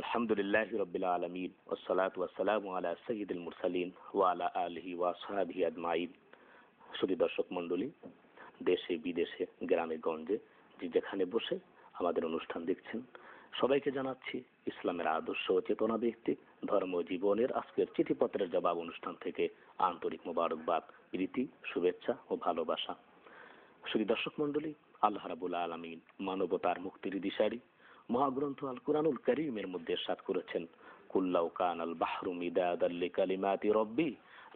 আলহামদুলিল্লাহি রাব্বিল আলামিন ওয়াসসালাতু ওয়াসসালামু আলা সাইয়্যিদিল মুরসালিন ওয়া আলা আলিহি ওয়া আসহাবিহি আজমাইন। সুধী দর্শক মণ্ডলী, দেশে বিদেশে গ্রামে গঞ্জে যে যেখানে বসে আমাদের অনুষ্ঠান দেখছেন, সবাইকে জানাচ্ছি ইসলামের আদর্শ ও চেতনা ভিত্তিক ধর্ম জীবনের আজকের চিঠিপত্রের জবাব অনুষ্ঠান থেকে আন্তরিক মোবারকবাদ, প্রীতি, শুভেচ্ছা ও ভালোবাসা। সুধী দর্শক মণ্ডলী, আল্লাহ রাব্বুল আলামিন মানবতার মুক্তির দিশারি মহাগ্রন্থ আল কুরআনুল কারীমের মধ্যে ইরশাদ করেছেন, কুল্লাউ কানাল বাহরু মিদাদাল লিকালিমাতি রাব্বি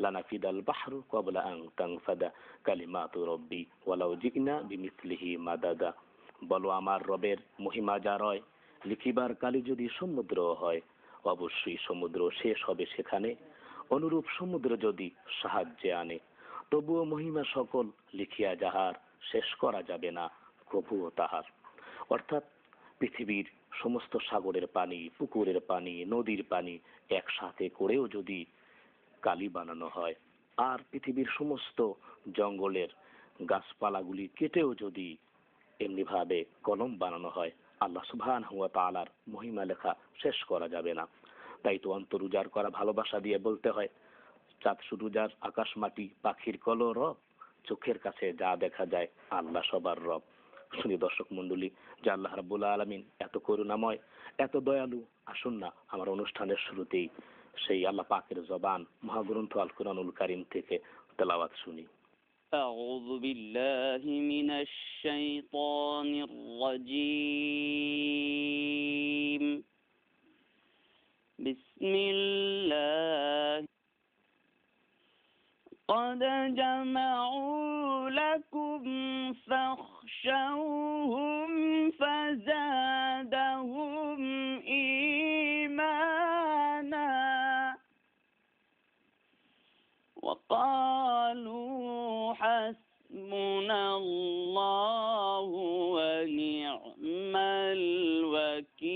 লানাফিদাল বাহরু ক্বাবলা আন তানফাদা কালিমাতু রাব্বি ওয়ালাউ জিনা বিমিসলিহি মাদাদা। বলো, আমার রবের মহিমা যা রয়, লিখিবার কালি যদি সমুদ্র হয়, অবশ্যই সমুদ্র শেষ হবে সেখানে, অনুরূপ সমুদ্র যদি সাহায্যে আনে, তবুও মহিমা সকল লিখিয়া যাহার, শেষ করা যাবে না কভুও তাহার। অর্থাৎ পৃথিবীর সমস্ত সাগরের পানি, পুকুরের পানি, নদীর পানি একসাথে করেও যদি কালি বানানো হয়, আর পৃথিবীর সমস্ত জঙ্গলের গাছপালাগুলি কেটেও যদি এমনিভাবে কলম বানানো হয়, আল্লাহ সুবহানাহু ওয়া তাআলার মহিমা লেখা শেষ করা যাবে না। তাই তো অন্তর উজাড় করা ভালোবাসা দিয়ে বলতে হয়, চাঁদ সূর্য যার, আকাশ মাটি পাখির কলরব, চোখের কাছে যা দেখা যায় আল্লাহ সবার রব। শুনি দর্শক মণ্ডলী, যে আল্লাহ রাব্বুল আলামিন এত করুণাময়, এত দয়ালু। আসুন না আমার অনুষ্ঠানের শুরুতেই সেই আল্লাহ পাকের জবান মহাগ্রন্থ আল কুরআনুল কারীম থেকে তেলাওয়াত শুনি। أعوذ بالله من الشيطان الرجيم. بسم الله. قد جمعوا لكم فاخشوهم فزادهم إيمانا وقالوا حسبنا الله ونعم الوكيل.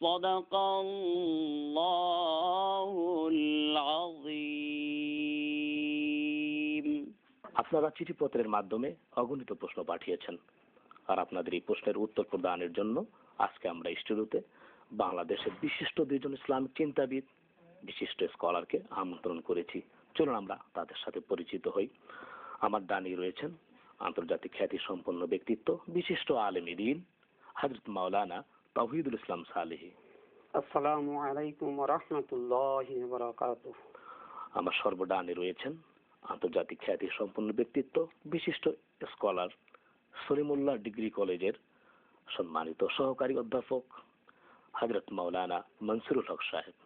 صدق الله العظيم. আপনারা চিঠিপত্রের মাধ্যমে অগণিত প্রশ্ন পাঠিয়েছেন, আর আপনাদের এই প্রশ্নের উত্তর প্রদানের জন্য আজকে আমরা স্টুডিওতে বাংলাদেশের বিশিষ্ট দুইজন ইসলামিক চিন্তাবিদ, বিশিষ্ট স্কলারকে আমন্ত্রণ করেছি। চলুন আমরা তাদের সাথে পরিচিত হই। আমার ডানে রয়েছেন আন্তর্জাতিক খ্যাতি সম্পন্ন ব্যক্তিত্ব, বিশিষ্ট আলেম দ্বীন হযরত মাওলানা তাওহীদুল ইসলাম সালেহী। আসসালামু আলাইকুম ওয়া রাহমাতুল্লাহি ওয়া বারাকাতুহু। আমার সর্বডানে রয়েছেন আন্তর্জাতিক খ্যাতি সম্পন্ন ব্যক্তিত্ব, বিশিষ্ট স্কলার, সলিমুল্লাহ ডিগ্রি কলেজের সম্মানিত সহকারী অধ্যাপক হযরত মাওলানা মনসুরুল হক সাহেব।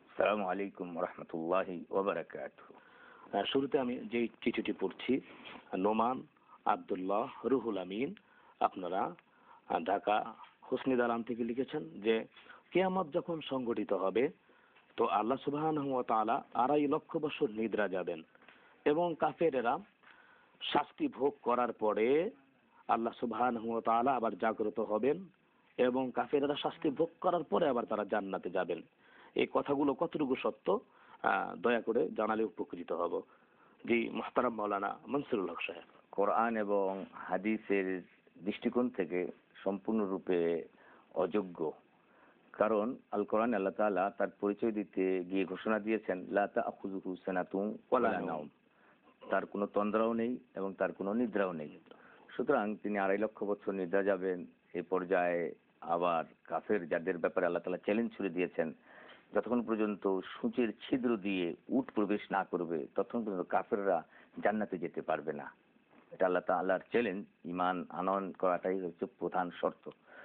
আসসালামু আলাইকুম ওয়া রাহমাতুল্লাহি ওয়া বারাকাতুহু। শুরুতে আমি যে চিঠিটি পড়ছি, নোমান আব্দুল্লাহ রুহুল আমিন, আপনারা ঢাকা হোসনি দালান থেকে লিখেছেন যে কিয়ামত যখন সংগঠিত হবে তো আল্লাহ সুবহানাহু ওয়া তাআলা 2.5 লক্ষ বছর নিদ্রা যাবেন এবং কাফেরেরা শাস্তি ভোগ করার পরে আল্লাহ সুবহানাহু ওয়া তাআলা আবার জাগ্রত হবেন এবং কাফেরেরা শাস্তি ভোগ করার পরে আবার তারা জান্নাতে যাবেন। এই কথাগুলো কতটুকু সত্য দয়া করে জানালে উপকৃত হব। জি মুহতারাম মাওলানা মনসুরুল হক সাহেব। কোরআন এবং হাদিসের দৃষ্টিকোণ থেকে সম্পূর্ণরূপে অযোগ্য, কারণ আল কোরআন আল্লাহ তাআলা তার পরিচয় দিতে গিয়ে ঘোষণা দিয়েছেন, লা তাখুযুহু সানাতুন ওয়ালা নাওম, তার কোনো তন্দ্রাও নেই এবং তার কোনো নিদ্রাও নেই। সুতরাং তিনি 2.5 লক্ষ বছর নিদ্রা যাবেন। এই পর্যায়ে আবার কাফের যাদের ব্যাপারে আল্লাহ তাআলা চ্যালেঞ্জ ছুড়ে দিয়েছেন, যতক্ষণ পর্যন্ত সূচের ছিদ্র দিয়ে উট প্রবেশ না করবে ততক্ষণ পর্যন্ত কাফেররা জান্নাতে যেতে পারবে না। এটা আল্লাহ তাআলার চ্যালেঞ্জ। ঈমান আনয়ন করাটাই হচ্ছে প্রধান শর্ত।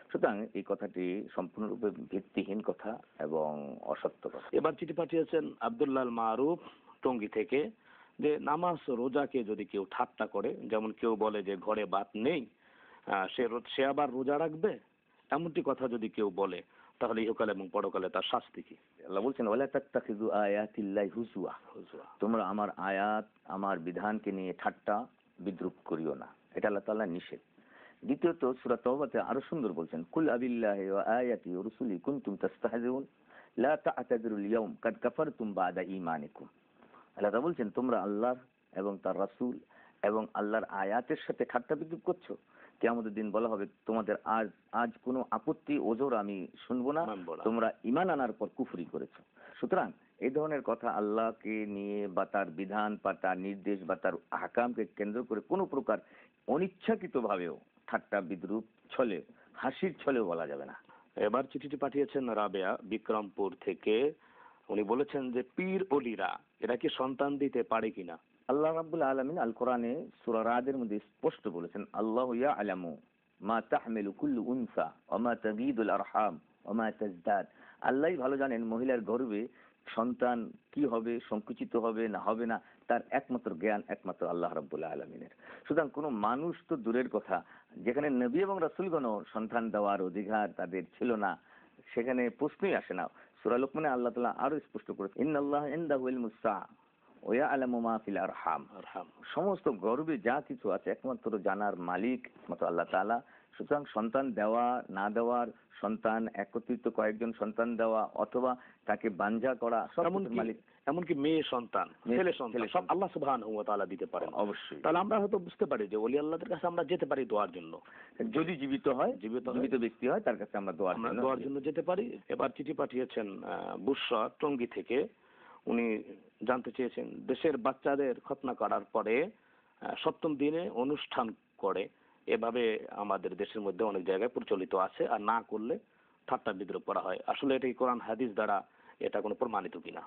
সুতরাং এই কথাটি সম্পূর্ণরূপে ভিত্তিহীন কথা এবং অসত্য কথা। এবার চিঠি পাঠিয়েছেন আব্দুল্লাহ মারুফ টঙ্গী থেকে, যে নামাজ রোজাকে যদি কেউ ঠাট্টা করে, যেমন কেউ বলে যে ঘরে ভাত নেই, সে আবার রোজা রাখবে, এমনটি কথা যদি কেউ বলে, তাহলে ইহকাল এবং পরকালে তার শাস্তি কি? আল্লাহ বলছেন, ওয়ালা তাত্তাখিযু আয়াতিল্লাহি হুজুয়া, তোমরা আমার আয়াত, আমার বিধানকে নিয়ে ঠাট্টা বিদ্রূপ করিও না। এটা আল্লাহ তাআলা নিষেধ। দ্বিতীয়ত সূরা তাওবাতে আরো সুন্দর বলছেন, কুল আবিল্লাহি ওয়া আয়াতি ওয়া রাসূলি কুনতুম তাস্তাহজিউন লা তা'তাযিরুল ইয়াওম কাদ কাফারতুম বা'দা ঈমানিকুম। আল্লাহ তাআলা বলছেন, তোমরা আল্লাহ এবং তার রাসূল এবং আল্লাহর আয়াতের সাথে ঠাট্টা বিদ্রূপ করছো, কিয়ামতের দিন বলা হবে তোমাদের আজ আজ কোনো আপত্তি ওজোর আমি শুনবো না, মানবো না। তোমরা ঈমান আনার পর কুফরি করেছো। সুতরাং এই ধরনের কথা আল্লাহকে নিয়ে বা তার বিধান বা তার নির্দেশ বা তার আহকামকে কেন্দ্র করে কোনো প্রকার অনিচ্ছাকৃত ভাবেও ঠাট্টা বিদ্রুপ ছলে হাসির ছলেও বলা যাবে না। এবার চিঠিটি পাঠিয়েছেন রাবেয়া বিক্রমপুর থেকে। উনি বলেছেন যে পীর ওলিরা এরা কি সন্তান দিতে পারে কিনা? আল্লাহ রাব্বুল আলামিন আল কোরআনে সূরা রাদের মধ্যে স্পষ্ট বলেছেন, আল্লাহু ইয়ালামু মা তাহমিলু কুল্লু উনসা ওয়া মা তাগীদুল আরহাম ওয়া মা তাজদাদ। আল্লাহই ভালো জানেন মহিলার গর্ভে সন্তান কি হবে, সংকুচিত হবে না হবে না, তার একমাত্র জ্ঞান একমাত্র আল্লাহ রাব্বুল আলামিনের। সুতরাং কোনো মানুষ তো দূরের কথা, যেখানে নবী এবং রাসূলগণ সন্তান দেওয়ার অধিকার তাদের ছিল না, সেখানে প্রশ্নই আসে না। সূরা লোকমানে আল্লাহ তাআলা আরো স্পষ্ট করেছেন, ইন্নাল্লাহা ইনদাহু ইলমুস সাআ ওয়া ইয়ালামু মা ফিল আরহাম। সমস্ত গর্বে যা কিছু আছে একমাত্র জানার মালিক একমাত্র আল্লাহ তাআলা। সুতরাং সন্তান দেওয়া না দেওয়ার, সন্তান একত্রিত কয়েকজন সন্তান দেওয়া অথবা তাকে বানঝা করা সব মালিক, এমনকি মেয়ে সন্তান, ছেলে সন্তান সব আল্লাহ সুবহানাহু ওয়া তাআলা দিতে পারেন। অবশ্যই। তাহলে আমরা হয়তো বুঝতে পারি যে ওলি আল্লাহদের কাছে আমরা যেতে পারি দোয়ার জন্য, যদি জীবিত হয়, জীবিত ব্যক্তি হয় তার কাছে আমরা দোয়ার জন্য যেতে পারি। এবার চিঠি পাঠিয়েছেন বুশরা টঙ্গী থেকে। উনি জানতে চেয়েছেন দেশের বাচ্চাদের খতনা করার পরে সপ্তম দিনে অনুষ্ঠান করে, এভাবে আমাদের দেশের মধ্যে অনেক জায়গায় প্রচলিত আছে, আর না করলে ঠাট্টা বিদ্রুপ করা হয়। আসলে এটা কোরআন হাদিস দ্বারা এটা কোনো প্রমাণিত কিনা?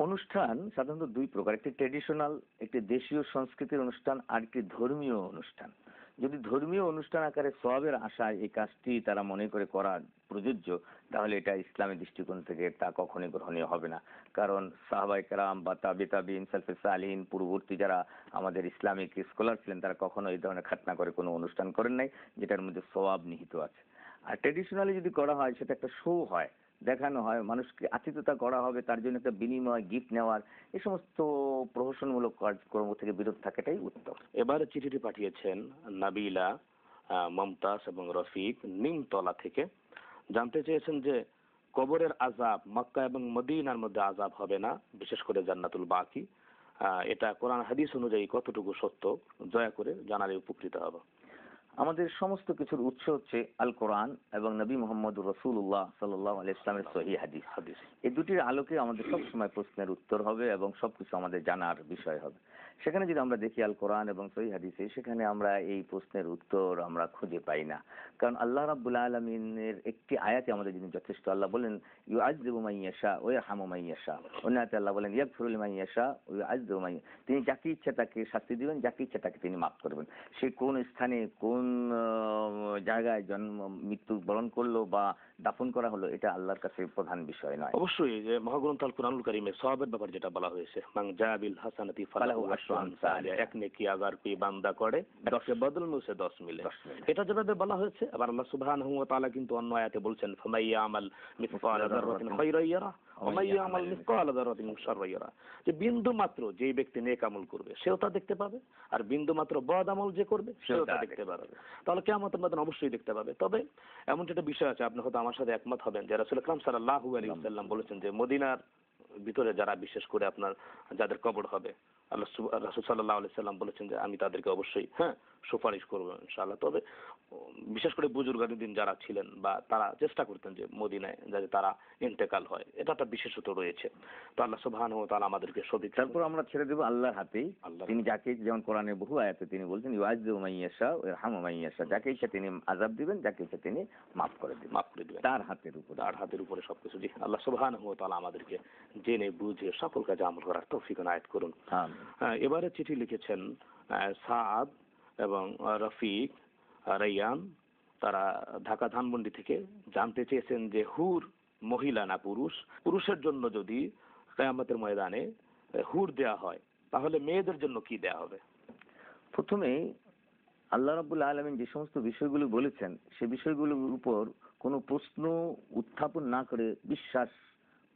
অনুষ্ঠান সাধারণত দুই প্রকার, একটি ট্রেডিশনাল, একটি দেশীয় সংস্কৃতির অনুষ্ঠান, আর একটি ধর্মীয় অনুষ্ঠান। যদি ধর্মীয় অনুষ্ঠান আকারে সওয়াবের আশায় এই কাজটি তারা মনে করে করা প্রযোজ্য, তাহলে এটা ইসলামের দৃষ্টিকোণ থেকে তা কখনোই গ্রহণীয় হবে না। কারণ সাহাবায়ে কেরাম বা তাবিঈন, সালফে সালিহিন, পূর্ববর্তী যারা আমাদের ইসলামিক স্কলার ছিলেন, তারা কখনো এই ধরনের খাতনা করে কোনো অনুষ্ঠান করেন নাই যেটার মধ্যে সওয়াব নিহিত আছে। আর ট্রেডিশনালি যদি করা হয়, সেটা একটা শো হয়, দেখানো হয়, মানুষকে আতিথ্যতা করা হবে, তার জন্য একটা বিনিময় গিফট নেওয়ার, এই সমস্ত প্রহসনমূলক কার্যক্রম থেকে বিরত থাকাটাই উত্তম। এবারে চিঠিটি পাঠিয়েছেন নাবিলা, মমতাজ এবং রফিক নিমতলা থেকে। জানতে চেয়েছেন যে কবরের আযাব মক্কা এবং মদিনার মধ্যে আযাব হবে না, বিশেষ করে জান্নাতুল বাকি, এটা কোরআন হাদিস অনুযায়ী কতটুকু সত্য, দয়া করে জানালে উপকৃত হব। আমাদের সমস্ত কিছুর উৎস হচ্ছে আল কোরআন এবং নবী মুহাম্মদুর রাসূলুল্লাহ সাল্লাল্লাহু আলাইহি ওয়াসাল্লামের সহিহ হাদিস। এই দুটির আলোকে আমাদের সব সময় প্রশ্নের উত্তর হবে এবং সবকিছু আমাদের জানার বিষয় হবে। সেখানে যদি আমরা দেখি আল কোরআন এবং সহিহ হাদিসে, সেখানে আমরা এই প্রশ্নের উত্তর আমরা খুঁজে পাই না। কারণ আল্লাহ রাব্বুল আলামিনের একটি আয়াতে আমাদের জন্য যথেষ্ট। আল্লাহ বলেন ইউআযযিবু মান ইয়াশা ওয়া ইয়ারহামু মান ইয়াশা। অন্য আয়াতে আল্লাহ বলেন ইয়াগফিরু লিমান ইয়াশা ওয়া ইউআযযিবু মান ইয়াশা। তিনি যাকে ইচ্ছা তাকে শাস্তি দিবেন, যাকে ইচ্ছা তাকে তিনি মাফ করবেন। সে কোন স্থানে কোন জায়গায় জন্ম মৃত্যু বরণ করলো বা দাফন করা হলো, এটা আল্লাহর কাছে প্রধান বিষয় নয়। অবশ্যই যে মহাগ্রন্থ আল কুরআনুল কারীমে সওয়াবের ব্যাপারে যেটা বলা হয়েছে, মান জাবিল হাসানাতি ফালাহু আশরু আমসালিহা, এক নেকি আগার কি বান্দা করে 10 এর বদল में उसे 10 মিলে। এটা যেভাবে বলা হয়েছে, আবার আল্লাহ সুবহানাহু ওয়া তাআলা কিন্তু অন্য আয়াতে বলছেন ফামাইয়া আমাল মিসকালা যাররাতিন খায়রান ইয়ারা ওয়া মাইয়া আমাল মিসকালা যাররাতিন শাররান ইয়ারা, যে বিন্দু মাত্র যে ব্যক্তি নেক আমল করবে সেও তা দেখতে পাবে, আর বিন্দু মাত্র বদ আমল যে করবে সেও তা দেখতে পাবে। তাহলে কিয়ামতের ময়দানে অবশ্যই দেখতে পাবে। তবে এমন একটা বিষয় আছে, আপনি হয়তো আমার সাথে একমত হবেন, যে রাসূল আকরাম সাল্লাল্লাহু আলাইহি ওয়াসাল্লাম বলেছেন যে মদিনার ভিতরে যারা বিশেষ করে আপনার যাদের কবর হবে, আল্লাহ রাসূল সাল্লাল্লাহু আলাইহি ওয়াসাল্লাম বলেছেন যে আমি তাদেরকে অবশ্যই সুপারিশ করব ইনশাআল্লাহ। তবে বিশেষ করে বুজুর্গাদিন যারা ছিলেন বা তারা চেষ্টা করতেন যে মদিনায় যাতে তারা ইন্তেকাল হয়, এটা একটা বিশেষত্ব রয়েছে। তো আল্লাহ সুবহানাহু ওয়া তাআলা আমাদেরকে সঠিক। তারপর আমরা ছেড়ে দেব আল্লাহর হাতেই। তিনি যাকে, যেমন কোরআনের বহু আয়াতে তিনি বলছেন ইউআযযিবু মান ইয়াশা ওয়া ইয়ারহামু মান ইয়াশা, যাকে ইচ্ছা তিনি আযাব দিবেন, যাকে ইচ্ছা তিনি মাফ করে দিবেন। তার হাতের উপরে সবকিছু। জি, আল্লাহ সুবহানাহু ওয়া তাআলা আমাদেরকে জেনে বুঝে সকল কাজে আমল করার তৌফিক এনায়েত করুন। এবারে চিঠি লিখেছেন সাদ এবং রফিক রাইয়ান, তারা ঢাকা ধানমন্ডি থেকে। জানতে চেয়েছেন যে হুর মহিলা না পুরুষ, পুরুষের জন্য যদি কিয়ামতের ময়দানে হুর দেয়া হয় তাহলে মেয়েদের জন্য কি দেয়া হবে? প্রথমে আল্লাহ রাব্বুল আলামিন যে সমস্ত বিষয়গুলো বলেছেন, সে বিষয়গুলোর উপর কোনো প্রশ্ন উত্থাপন না করে বিশ্বাস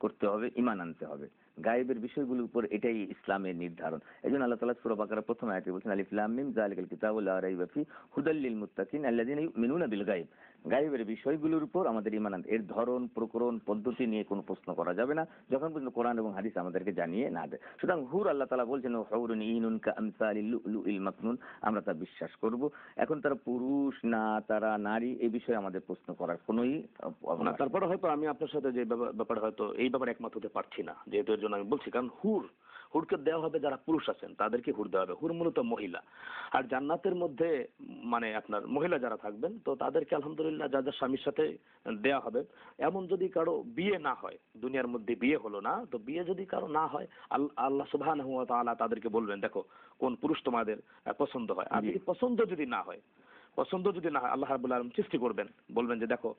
করতে হবে, ঈমান আনতে হবে। গায়েবের বিষয়গুলোর উপর এটাই ইসলামের নির্ধারণ। এইজন্য আল্লাহ তাআলা সূরা বাকারার প্রথম আয়াতে বলেছেন আলিফ লাম মিম যালিকাল কিতাবু লা রাইবা ফি হুদাল লিল মুত্তাকিন আল্লাযিনা ইউমিনুনা বিল গায়ব। গায়েবের বিষয়গুলোর উপর আমাদের ঈমান আনতে, এর ধরন প্রকরণ পদ্ধতি নিয়ে কোনো প্রশ্ন করা যাবে না যখন পর্যন্ত কোরআন এবং হাদিস আমাদেরকে জানিয়ে না দেয়। সুতরাং হুর আল্লাহ তাআলা বলছেন হুরুন ইনুন কামসালিল লুলুইল মাকনুন, আমরা তা বিশ্বাস করব। এখন তারা পুরুষ না তারা নারী এই বিষয়ে আমাদের প্রশ্ন করার কোনোই না। তারপরে হয়তো আমি আপনার সাথে যে ব্যাপারে হয়তো এই ব্যাপারে একমত হতে পারছি না, যেহেতু এর জন্য আমি বলছি, কারণ হুরকে দেওয়া হবে যারা পুরুষ আছেন তাদেরকে হুর দেওয়া হবে। হুর মূলত মহিলা, আর জান্নাতের মধ্যে মানে আপনার মহিলা যারা থাকবেন তো তাদেরকে আলহামদুলিল্লাহ যা যা স্বামীর সাথে দেওয়া হবে। এমন যদি কারো বিয়ে না হয়, দুনিয়ার মধ্যে বিয়ে হলো না, তো বিয়ে যদি কারো না হয় আল্লাহ সুবহানাহু ওয়া তাআলা তাদেরকে বলবেন দেখো কোন পুরুষ তোমাদের পছন্দ হয়। আর যদি পছন্দ যদি না হয় আল্লাহ রাব্বুল আলামিন সৃষ্টি করবেন, বলবেন যে দেখো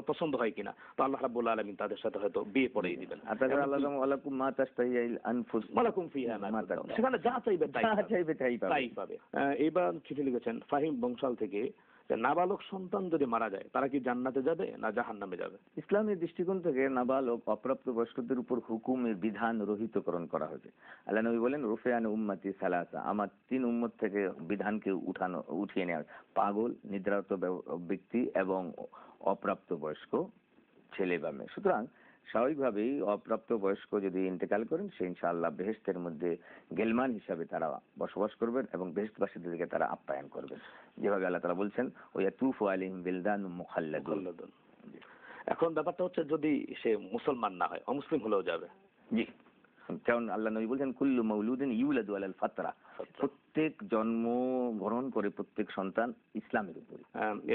পছন্দ হয় কিনা, তো আল্লাহ রাব্বুল আলামিন তাদের সাথে হয়তো বিয়ে পড়িয়ে দিবেন। সেখানে যা চাইবে তাই পাবে। এইবার চিঠি লিখেছেন ফাহিম বংশাল থেকে, নাবালক সন্তান যদি মারা যায় তারা কি জান্নাতে যাবে না জাহান্নামে যাবে? ইসলামের দৃষ্টিকোণ থেকে নাবালক অপ্রাপ্ত বয়স্কদের উপর হুকুমের বিধান রহিতকরণ করা হয়েছে। আল্লাহ নবী বলেন রুফিয়ান উম্মতি সালাসা, আমার 3 উম্মত থেকে বিধানকে উঠিয়ে নেওয়া, পাগল, নিদ্রারত ব্যক্তি এবং অপ্রাপ্ত বয়স্ক ছেলে বা মেয়ে। সুতরাং স্বাভাবিকভাবেই অপ্রাপ্ত বয়স্ক যদি ইন্তেকাল করেন সে ইনশাআল্লাহ বেহেশতের মধ্যে গেলমান হিসাবে তারা বসবাস করবেন এবং বেহেশতবাসীদেরকে তারা আপ্যায়ন করবেন, যেভাবে আল্লাহ তাআলা বলছেন ওয়াতুফু আলাইহিম বিলদানুম মুখাল্লাদুন। এখন ব্যাপারটা হচ্ছে যদি সে মুসলমান না হয়, অমুসলিম হলেও যাবে? জি, কারণ আল্লাহ নবী বলছেন কুল্লু মাউলুদিন ইউলাদু আলাল ফাতরা, প্রত্যেক জন্ম গ্রহণ করে প্রত্যেক সন্তান ইসলামের উপর।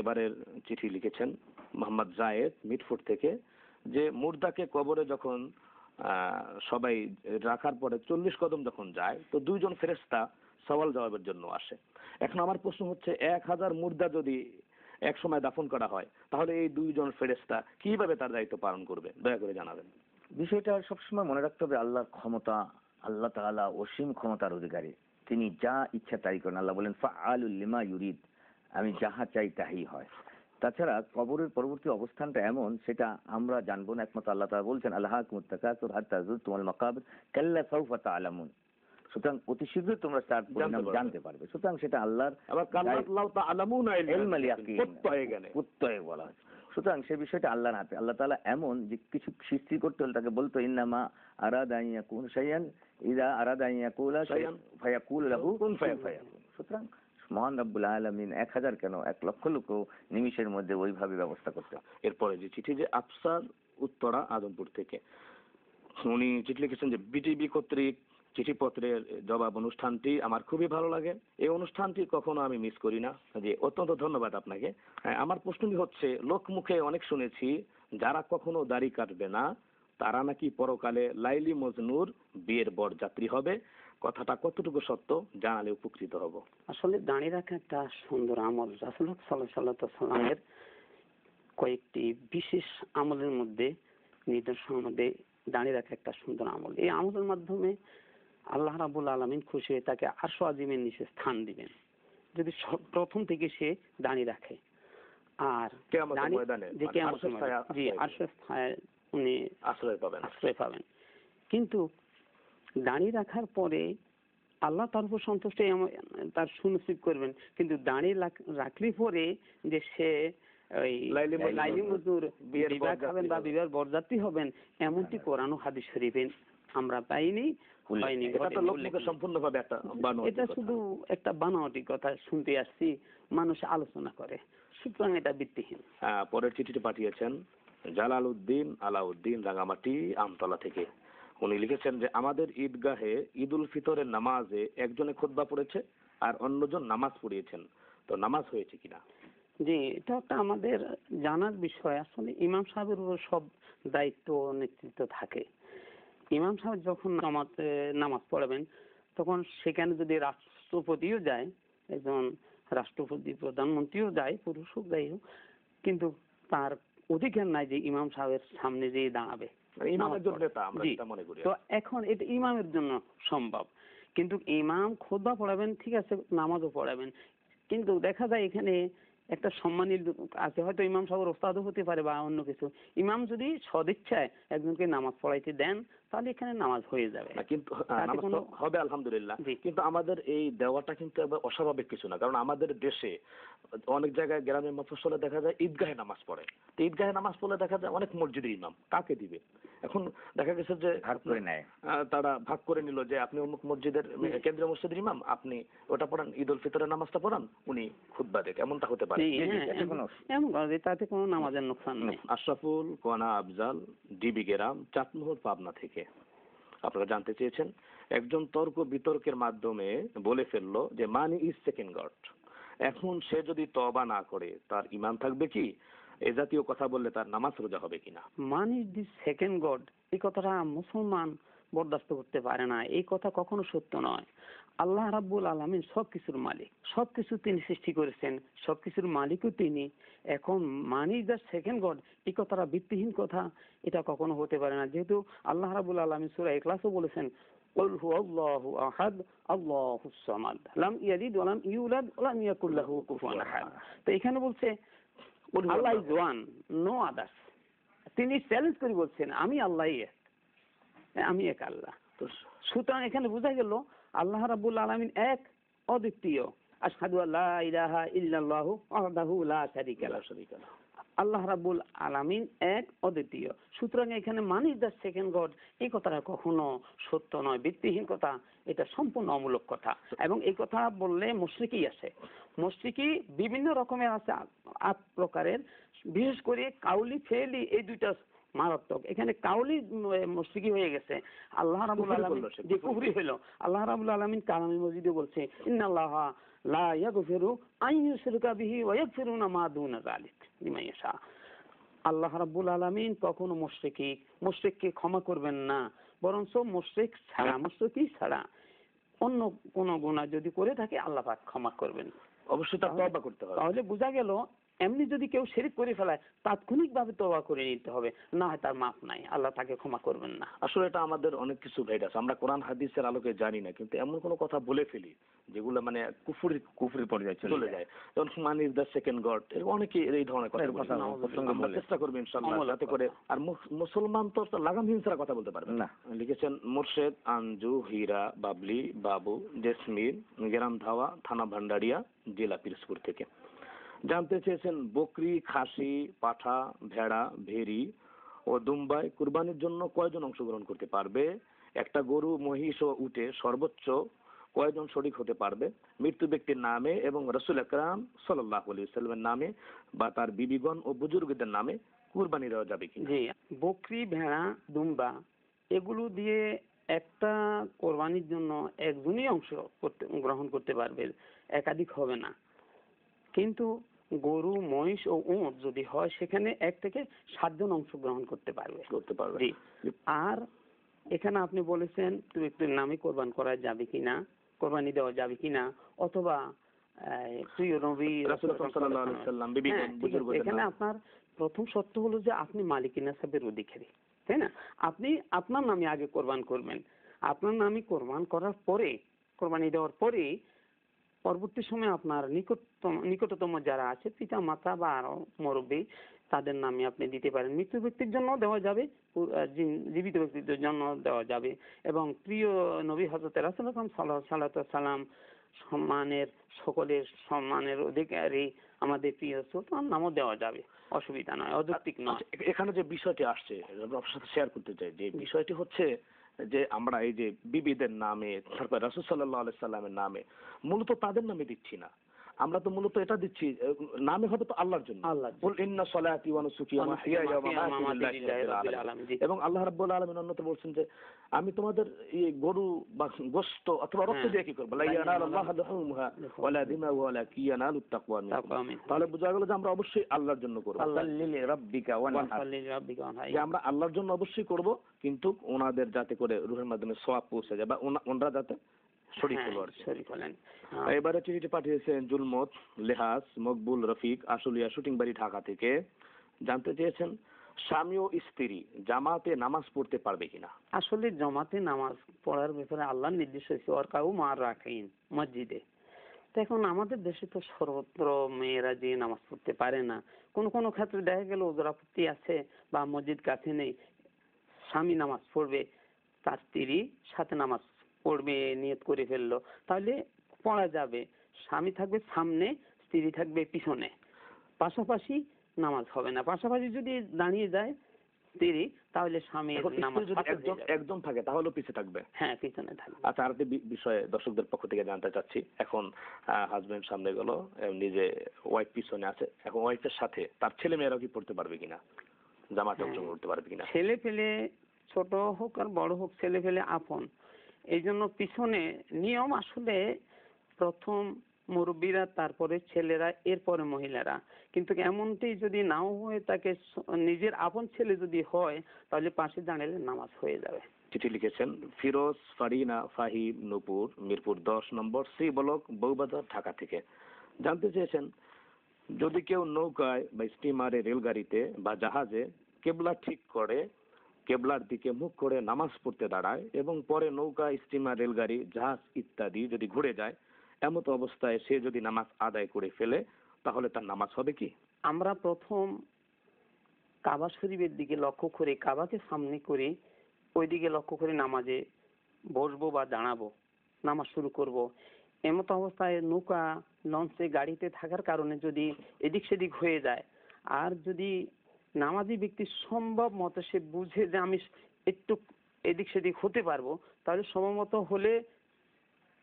এবারের চিঠি লিখেছেন মোহাম্মদ জায়েদ মিটফুট থেকে, যে মুর্দাকে কবরে যখন সবাই রাখার পরে 40 কদম যখন যায় তো 2 জন ফেরেশতা সওয়াল জবাবের জন্য আসে। এখন আমার প্রশ্ন হচ্ছে 1000 মুর্দা যদি এক সময় দাফন করা হয় তাহলে এই 2 জন ফেরেশতা কিভাবে তার দায়িত্ব পালন করবে, দয়া করে জানাবেন। বিষয়টা সবসময় মনে রাখতে হবে, আল্লাহর ক্ষমতা, আল্লাহ তাআলা অসীম ক্ষমতার অধিকারী, তিনি যা ইচ্ছা তাই করেন। আল্লাহ বলেন ফাআলুল লিমা ইউরিদ, আমি যাহা চাই তাই হয়। তাছাড়া কবরের পরবর্তী অবস্থানটা এমন সেটা আমরা জানবো না, একমাত্র আল্লাহ তাআলা বলছেন আল্লাহাকুমুত তাকাসুর হাত্তা যুরতুমুল মাকাবির কাল্লা সাউফা তাআলামুন, সুতরাং অতি শীঘ্রই তোমরা তার পরিণাম জানতে পারবে। সুতরাং সেটা আল্লাহর প্রত্যয় বলা হয়। সুতরাং সে বিষয়টা আল্লাহর হাতে। আল্লাহ তাআলা এমন যে কিছু সৃষ্টি করতে হলে তাকে বলতো ইন্নামা আরাদা আন ইয়াকুন শাইআন ইযা আরাদা আন ইয়াকুলা শাইআন ফায়াকুলু লাহু কুন ফায়াকুন। সুতরাং মহান রব্বুল আলামিন 1000 কেন 1,00,000 লোকও নিমিষের মধ্যে ওইভাবে ব্যবস্থা করতে। এরপরে যে চিঠি, যে আফসার উত্তরা আদমপুর থেকে, উনি চিঠি লিখেছেন যে বিটিভি কর্তৃক চিঠিপত্রের জবাব অনুষ্ঠানটি আমার খুবই ভালো লাগে, এই অনুষ্ঠানটি কখনো আমি মিস করি না। যে অত্যন্ত ধন্যবাদ আপনাকে। আমার প্রশ্নটি হচ্ছে, লোকমুখে অনেক শুনেছি যারা কখনো দাড়ি কাটবে না তারা নাকি পরকালে লাইলি মজনুর বিয়ের বরযাত্রী হবে, কথাটা কতটুকু সত্য জানালে উপকৃত হব। আসলে দাঁড়িয়ে রাখা একটা সুন্দর আমল। রাসূল সাল্লাল্লাহু আলাইহি সাল্লামের কয়েকটি বিশেষ আমলের মধ্যে নিদর্শনের মধ্যে দাঁড়িয়ে রাখা একটা সুন্দর আমল। এই আমলের মাধ্যমে আল্লাহ রাব্বুল আলামিন খুশি হয়ে তাকে আরশ আজিমের নিচে স্থান দিবেন যদি প্রথম থেকে সে দাঁড়িয়ে রাখে। আর উনি আশ্রয় পাবেন। কিন্তু দাঁড়িয়ে রাখার পরে আল্লাহ তার উপর সন্তুষ্ট তার সুনিশ্চিত করবেন, কিন্তু দাঁড়িয়ে রাখলে পরে যে সে ওই লাইলি মজনুর বিবাহ খাবেন বা বিবাহ বরযাত্রী হবেন এমনটি কোরআন ও হাদিস শরীফে আমরা পাইনি। এটা শুধু একটা বানোয়াটি কথা শুনতে আসছি, মানুষ আলোচনা করে, সুতরাং এটা ভিত্তিহীন। পরের চিঠিটি পাঠিয়েছেন জালালউদ্দিন আলাউদ্দিন রাঙামাটি আমতলা থেকে। উনি লিখেছেন যে আমাদের ঈদগাহে ঈদ উল ফিতরের নামাজে একজনে খুতবা পড়েছে আর অন্যজন নামাজ পড়িয়েছেন, তো নামাজ হয়েছে কিনা? জি, এটা একটা আমাদের জানার বিষয়। আসলে ইমাম সাহেবের উপর সব দায়িত্ব নেতৃত্ব থাকে। ইমাম সাহেব যখন নামাজ পড়াবেন তখন সেখানে যদি রাষ্ট্রপতিও যায়, একজন রাষ্ট্রপতি প্রধানমন্ত্রীও যায়, পুরুষ হোক যাই হোক, কিন্তু তার অধিকার নাই যে ইমাম সাহেবের সামনে যেয়ে দাঁড়াবে। তো এখন এটা ইমামের জন্য সম্ভব, কিন্তু ইমাম খুতবা পড়াবেন, ঠিক আছে, নামাজও পড়াবেন, কিন্তু দেখা যায় এখানে একটা সম্মানীয় আছে, হয়তো ইমাম সাহেবের ওস্তাদও হতে পারে বা অন্য কিছু। ইমাম যদি সদিচ্ছায় একজনকে নামাজ পড়াইতে দেন তাহলে এখানে নামাজ হয়ে যাবে। না, কিন্তু তাতে নামাজ তো কোনো- হবে আলহামদুলিল্লাহ, জি। কিন্তু আমাদের এই দেওয়াটা কিন্তু এবার অস্বাভাবিক কিছু না। কারণ আমাদের দেশে অনেক জায়গায় গ্রামে মফস্বলে দেখা যায় ঈদগাহে নামাজ পড়ে। তো ঈদগাহে নামাজ পড়লে দেখা যায় অনেক মসজিদের ইমাম কাকে দিবে। এখন দেখা গেছে যে ভাগ করে নেয়। তারা ভাগ করে নিল যে আপনি অমুক মসজিদের কেন্দ্রীয় মসজিদের ইমাম, আপনি ওটা পড়ান, ঈদ উল ফিতরের নামাজটা পড়ান, উনি খুতবা দেখ, এমনটা হতে পারে। জি, জি, জি, হ্যাঁ, এতে কোনো এমন করে, তাতে কোনো নামাজের নোকসান নেই। আশরাফুল কোনা আফজাল, ডিবি গ্রাম, চাটমোহর, পাবনা থেকে আপনারা জানতে চেয়েছেন, একজন তর্ক বিতর্কের মাধ্যমে বলে ফেললো যে মানি ইজ সেকেন্ড গড। এখন সে যদি তওবা না করে তার ঈমান থাকবে কি? এ জাতীয় কথা বললে তার নামাজ রোজা হবে কিনা? মান ইজ দি সেকেন্ড গড, এই কথাটা মুসলমান বরদাস্ত করতে পারে না। এই কথা কখনো সত্য নয়। আল্লাহ রাব্বুল আলামিন সবকিছুর মালিক, সবকিছু তিনি সৃষ্টি করেছেন, সবকিছুর মালিকও তিনি। এখন মান ইজ দ্য সেকেন্ড গড, এই কথাটা ভিত্তিহীন কথা, এটা কখনো হতে পারে না। যেহেতু আল্লাহ রাব্বুল আলামিন সূরা ইখলাসও বলেছেন, কুল হুয়াল্লাহু আহাদ আল্লাহুস সামাদ লাম ইয়ালিদ ওয়া লাম ইউলাদ ওয়া লাম ইয়াকুল লাহু কুফুয়ান আহাদ। তো এখানে বলছে আল্লাহ ইজ ওয়ান, নো আদার্স। তিনি চ্যালেঞ্জ করে বলছেন আমি আল্লাহই এক, আমি এক আল্লাহ। তো সুতরাং এখানে বোঝা গেল আল্লাহ রাব্বুল আলামিন এক, অদ্বিতীয়। আশহাদু আল্লা ইলাহা ইল্লাল্লাহু ওয়াহদাহু লা শারীকা লাহু। আল্লাহ রাব্বুল আলামিন এক, অদ্বিতীয়। সুতরাং এখানে মান ইজ দ্য সেকেন্ড গড, এই কথাটা কখনো সত্য নয়, ভিত্তিহীন কথা, এটা সম্পূর্ণ অমূলক কথা। এবং এই কথা বললে মুশরিকি আসে। মুশরিকি বিভিন্ন রকমের আছে, ৮ প্রকারের। বিশেষ করে কাউলি ফেলি, এই দুইটা মারাত্মক। এখানে কাউলি মুশরিকি হয়ে গেছে। আল্লাহ রাব্বুল আলামিন যে কুফরি হলো, আল্লাহ রাব্বুল আলামিন কালামে মজিদে বলছে ইন্নাল্লাহা লা ইয়াগফিরু আন ইউশরিকা বিহি ওয়া ইয়াগফিরু মা দুনা যালিক লিমান ইয়াশা। আল্লাহ রাব্বুল আলামিন কখনো মুশরিককে ক্ষমা করবেন না, বরঞ্চ মুশরিকি ছাড়া অন্য কোন গুনাহ যদি করে থাকে আল্লাহ পাক ক্ষমা করবেন। অবশ্যই তার তওবা করতে হবে। তাহলে বোঝা গেল এমনি যদি কেউ শিরক করে ফেলায় তাৎক্ষণিকভাবে তওবা করে নিতে হবে, না হয় তার মাফ নাই, আল্লাহ তাকে ক্ষমা করবেন না। আসলে এটা আমাদের অনেক কিছু ভেদ আছে, আমরা কোরআন হাদিসের আলোকে জানি না, কিন্তু এমন কোনো কথা বলে ফেলি যেগুলো মানে কুফরি পর্যায়ে চলে যায়। যেমন মান ইজ দ্য সেকেন্ড গড, অনেকে এই ধরনের কথা বলে। আমরা চেষ্টা করবো ইনশাআল্লাহ যাতে করে। আর মুসলমান তো লাগামহীন ছাড়া কথা বলতে পারবে না। লিখেছেন মোর্শেদ আঞ্জু হীরা বাবলি বাবু জেসমিন, গ্রাম ধাওয়া, থানা ভান্ডারিয়া, জেলা পিরোজপুর থেকে। জানতে চেয়েছেন বকরি, খাসি, পাঠা, ভেড়া, ভেড়ি ও দুম্বাই কুরবানির জন্য কয়জন অংশগ্রহণ করতে পারবে? একটা গরু, মহিষ ও উটে সর্বোচ্চ কয়জন শরীক হতে পারবে? মৃত্যু ব্যক্তির নামে এবং রাসূল আকরাম সাল্লাল্লাহু আলাইহি ওয়াসাল্লামের নামে বা তার বিবিগণ ও বুজুর্গদের নামে কুরবানি দেওয়া যাবে কি? জি, বকরি, ভেড়া, দুম্বা এগুলো দিয়ে একটা কোরবানির জন্য একজনই গ্রহণ করতে পারবে, একাধিক হবে না। কিন্তু গরু, মহিষ ও উট যদি হয় সেখানে 1 থেকে 7 জন অংশগ্রহণ করতে পারবে। জি। আর এখানে আপনি বলেছেন তুই একটু নামে কোরবান করা যাবে কিনা, কোরবানি দেওয়া যাবে কিনা, অথবা প্রিয় নবী রাসূলুল্লাহ সাল্লাল্লাহু আলাইহি ওয়াসাল্লাম বিবিগণ বুজুর্গদের। এখানে আপনার প্রথম শর্ত হলো যে আপনি মালিকি নাসাবের অধিকারী, তাই না? আপনি আপনার নামে আগে কোরবান করবেন। আপনার নামে কোরবান করার পরে, কোরবানি দেওয়ার পরে পরবর্তী সময়ে আপনার নিকটতম যারা আছে পিতা মাতা বা আরো মুরব্বী, তাদের নামে আপনি দিতে পারেন। মৃত্যু ব্যক্তির জন্য দেওয়া যাবে, জীবিত ব্যক্তিদের জন্য দেওয়া যাবে। এবং প্রিয় নবী হযরত রাসূলুল্লাহ সাল্লাল্লাহু আলাইহি সাল্লাম সম্মানের, সকলের সম্মানের অধিকারী আমাদের প্রিয় সুলতান নামও দেওয়া যাবে, অসুবিধা নয়, অযৌক্তিক নয়। এখানে যে বিষয়টি আসছে আপনার সাথে শেয়ার করতে চাই, যে বিষয়টি হচ্ছে যে আমরা এই যে বিবিদের নামে, তারপর রাসূল সাল্লাল্লাহু আলাইহি সাল্লামের নামে, মূলত তাদের নামে দিচ্ছি না, আমরা তো মূলত এটা দিচ্ছি নামে হবে তো আল্লাহর জন্য। কুল ইন্না সলাতি ওয়া নুসুকি ওয়া মাহইয়ায়া ওয়া মামাতি লিল্লাহি রাব্বিল আলামিন। এবং আল্লাহ রাব্বুল আলামিন অন্যত্র বলছেন যে আমি তোমাদের এই গরু বা গোশত অথবা রক্ত দিয়ে কি করব, লা ইয়ানালুল্লাহু লুহুমুহা ওয়া লা দিমাউহা ওয়ালাকিন ইয়ানালুত তাকওয়া মিনকুম। তাহলে বোঝা গেল যে আমরা অবশ্যই আল্লাহর জন্য করব। সাল্লি রাব্বিকা ওয়ানহার, যে আমরা আল্লাহর জন্য অবশ্যই করব, কিন্তু ওনাদের যাতে করে রূহের মাধ্যমে সওয়াব পৌঁছে যায় বা ওনারা যাতে শরীক হলো আর কি। এবারে চিঠিটি পাঠিয়েছেন জুলমত লেহাস মকবুল রফিক, আশুলিয়া শুটিং বাড়ি, ঢাকা থেকে। জানতে চেয়েছেন স্বামী ও স্ত্রী জামাতে নামাজ পড়তে পারবে কিনা? আসলে জামাতে নামাজ পড়ার ব্যাপারে আল্লাহর নির্দেশ হয়েছে ওয়ারকাউ মা রাকিন মসজিদে। তো এখন আমাদের দেশে তো সর্বত্র মেয়েরা যে নামাজ পড়তে পারে না, কোন কোন ক্ষেত্রে দেখা গেল ওদের আপত্তি আছে বা মসজিদ কাছে নেই, স্বামী নামাজ পড়বে, তার স্ত্রী সাথে নামাজ পড়বে নিয়ত করে ফেললো, তাহলে পড়া যাবে। স্বামী থাকবে সামনে, স্ত্রী থাকবে পিছনে, পাশাপাশি নামাজ হবে না। পাশাপাশি যদি দাঁড়িয়ে যায় স্ত্রী, তাহলে স্বামীর নামাজ একজন থাকে তাহলে পিছিয়ে থাকবে। হ্যাঁ, পিছনে থাকবে। আচ্ছা, আর একটা বিষয়ে দর্শকদের পক্ষ থেকে জানতে চাচ্ছি, এখন হাজবেন্ড সামনে গেল, নিজে ওয়াইফ পিছনে আছে, এখন ওয়াইফের সাথে তার ছেলে মেয়েরাও কি পড়তে পারবে কিনা, জামাতে অংশগ্রহণ করতে পারবে কিনা? ছেলে পেলে ছোট হোক আর বড় হোক, ছেলে পেলে আপন। এই জন্য পিছনে নিয়ম আসলে প্রথম মুরব্বীরা, তারপরে ছেলেরা, এরপরে মহিলারা। কিন্তু এমনটি যদি নাও হয়ে তাকে নিজের আপন ছেলে যদি হয়, তাহলে পাশে দাঁড়ালে নামাজ হয়ে যাবে। চিঠি লিখেছেন ফিরোজ ফারিনা ফাহিম নূপুর, Mirpur 10 number C block, Bowbazar, Dhaka থেকে। জানতে চেয়েছেন, যদি কেউ নৌকায় বা স্টিমারে, রেলগাড়িতে বা জাহাজে কেবলা ঠিক করে কেবলার দিকে মুখ করে নামাজ পড়তে দাঁড়ায় এবং পরে নৌকা, স্টিমার, রেলগাড়ি, জাহাজ ইত্যাদি যদি ঘুরে যায়, এমত অবস্থায় সে যদি নামাজ আদায় করে ফেলে, তাহলে তার নামাজ হবে কি? আমরা প্রথম কাবা শরীফের দিকে লক্ষ্য করে, কাবাকে সামনে করে ওই দিকে লক্ষ্য করে নামাজে বসবো বা দাঁড়াবো, নামাজ শুরু করব। এমত অবস্থায় নৌকা, লঞ্চে, গাড়িতে থাকার কারণে যদি এদিক সেদিক হয়ে যায়, আর যদি নামাজি ব্যক্তি সম্ভব মতো সে বুঝে যে আমি একটু এদিক সেদিক হতে পারবো, তাহলে সময়মতো হলে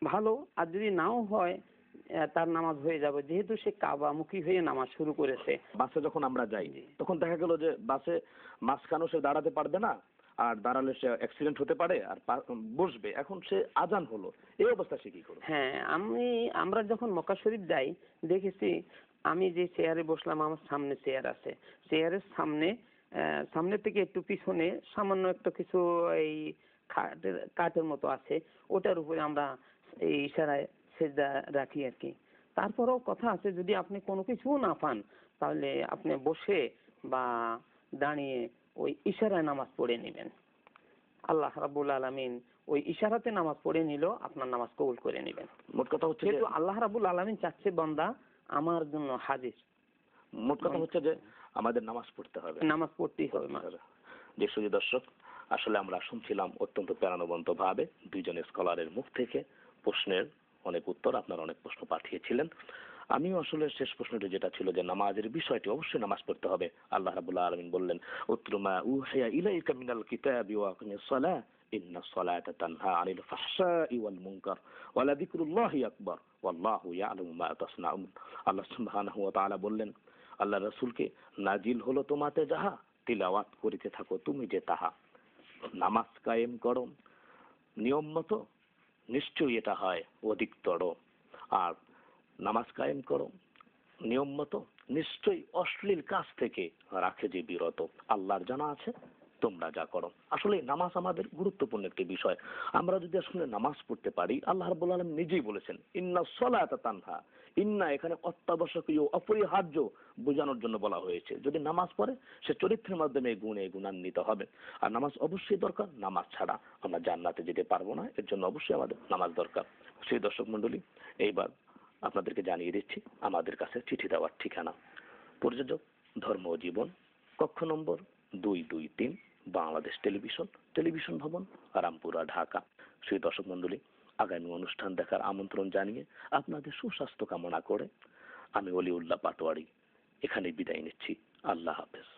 ভালো। আর যদি নাও হয়, তার নামাজ হয়ে যাবে, যেহেতু সে কাবামুখী হয়ে নামাজ শুরু করেছে। বাসে যখন আমরা যাই, তখন দেখা গেল যে বাসে মাঝখানেও সে দাঁড়াতে পারবে না, আর দাঁড়ালে সে অ্যাক্সিডেন্ট হতে পারে, আর বসবে, এখন সে আজান হলো, এই অবস্থা সে কি করবে? হ্যাঁ, আমরা যখন মক্কা শরীফ যাই, দেখেছি আমি যে চেয়ারে বসলাম, আমার সামনে চেয়ার আছে, চেয়ারের সামনে থেকে একটু পিছনে সামান্য একটা কিছু এই কাঠের মতো আছে, ওটার উপরে আমরা এই ইশারায় সেজদা রাখি আর কি। তারপরেও কথা আছে, যদি আপনি কোনো কিছু না পান, তাহলে আপনি বসে বা দাঁড়িয়ে ওই ইশারায় নামাজ পড়ে নেবেন। আল্লাহ রাব্বুল আলামিন ওই ইশারাতে নামাজ পড়ে নিল, আপনার নামাজ কবুল করে নেবেন। মোট কথা হচ্ছে যেহেতু আল্লাহ রাব্বুল আলামিন চাচ্ছে বান্দা আমার জন্য হাজির। মোট কথা হচ্ছে যে আমাদের নামাজ পড়তে হবে, নামাজ পড়তেই হবে। যে সুধী দর্শক, আসলে আমরা শুনছিলাম অত্যন্ত প্রাণবন্ত ভাবে দুইজন স্কলারের মুখ থেকে প্রশ্নের অনেক উত্তর। আপনারা অনেক প্রশ্ন পাঠিয়েছিলেন। আমিও আসলে শেষ প্রশ্নটি যেটা ছিল যে নামাজের বিষয়টি, অবশ্যই নামাজ পড়তে হবে। আল্লাহ রাব্বুল আলামিন বললেন, উতলু মা উহিয়া ইলাইকা মিনাল কিতাবি ওয়া আকিমিস সালাহ ইন্নাস সালাতা তানহা আনিল ফাহশাই ওয়াল মুনকার ওয়া লাযিকরুল্লাহি আকবার ওয়াল্লাহু ইয়ালামু মা তাসনাউন। আল্লাহ সুবহানাহু ওয়া তাআলা বললেন, আল্লাহ রাসূলকে, নাজিল হলো তোমাতে যাহা, তিলাওয়াত করিতে থাকো তুমি যে তাহা। নামাজ কায়েম করো নিয়ম মতো, নিশ্চয়ই এটা হয় অধিকতর। আর নামাজ কায়েম করো নিয়ম মতো, নিশ্চয়ই অশ্লীল কাজ থেকে রাখে যে বিরত। আল্লাহর জানা আছে তোমরা যা করো। আসলে নামাজ আমাদের গুরুত্বপূর্ণ একটি বিষয়। আমরা যদি আসলে নামাজ পড়তে পারি, আল্লাহ রাব্বুল আলামিন নিজেই বলেছেন ইন্নাস সালাতা তানহা, ইন্না এখানে অত্যাবশ্যকীয়, অপরিহার্য বোঝানোর জন্য বলা হয়েছে। যদি নামাজ পড়ে, সে চরিত্রের মাধ্যমে গুণে গুণান্বিত হবে। আর নামাজ অবশ্যই দরকার, নামাজ ছাড়া আমরা জান্নাতে যেতে পারবো না, এর জন্য অবশ্যই আমাদের নামাজ দরকার। সেই দর্শক মন্ডলী, এইবার আপনাদেরকে জানিয়ে দিচ্ছি আমাদের কাছে চিঠি দেওয়ার ঠিকানা। প্রযোজক ধর্ম ও জীবন, কক্ষ নম্বর 223, বাংলাদেশ টেলিভিশন ভবন, রামপুরা, ঢাকা। সেই দর্শক মন্ডলী, আগামী অনুষ্ঠান দেখার আমন্ত্রণ জানিয়ে আপনাদের সুস্বাস্থ্য কামনা করে আমি অলিউল্লাহ পাটোয়ারি এখানে বিদায় নিচ্ছি। আল্লাহ হাফেজ।